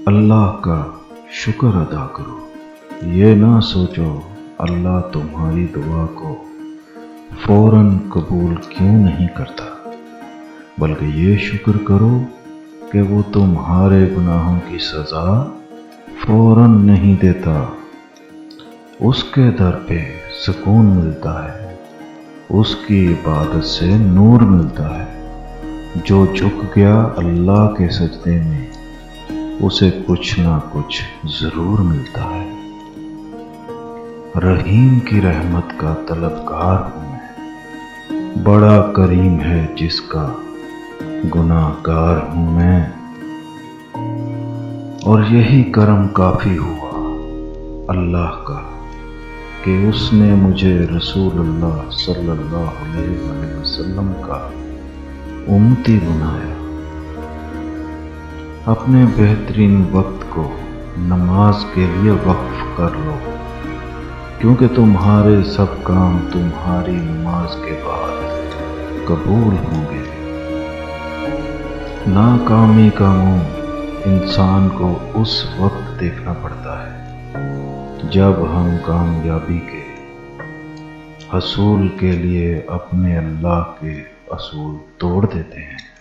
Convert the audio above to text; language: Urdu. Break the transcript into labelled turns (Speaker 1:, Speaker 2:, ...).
Speaker 1: اللہ کا شکر ادا کرو۔ یہ نہ سوچو اللہ تمہاری دعا کو فوراً قبول کیوں نہیں کرتا، بلکہ یہ شکر کرو کہ وہ تمہارے گناہوں کی سزا فوراً نہیں دیتا۔ اس کے در پہ سکون ملتا ہے، اس کی عبادت سے نور ملتا ہے۔ جو جھک گیا اللہ کے سجدے میں، اسے کچھ نہ کچھ ضرور ملتا ہے۔ رحیم کی رحمت کا طلبگار ہوں میں، بڑا کریم ہے جس کا گناہ گار ہوں میں، اور یہی کرم کافی ہوا اللہ کا کہ اس نے مجھے رسول اللہ صلی اللہ علیہ وآلہ وسلم کا امتی بنایا۔ اپنے بہترین وقت کو نماز کے لیے وقف کر لو، کیونکہ تمہارے سب کام تمہاری نماز کے بعد قبول ہوں گے۔ ناکامی کا منہ انسان کو اس وقت دیکھنا پڑتا ہے جب ہم کامیابی کے حصول کے لیے اپنے اللہ کے اصول توڑ دیتے ہیں۔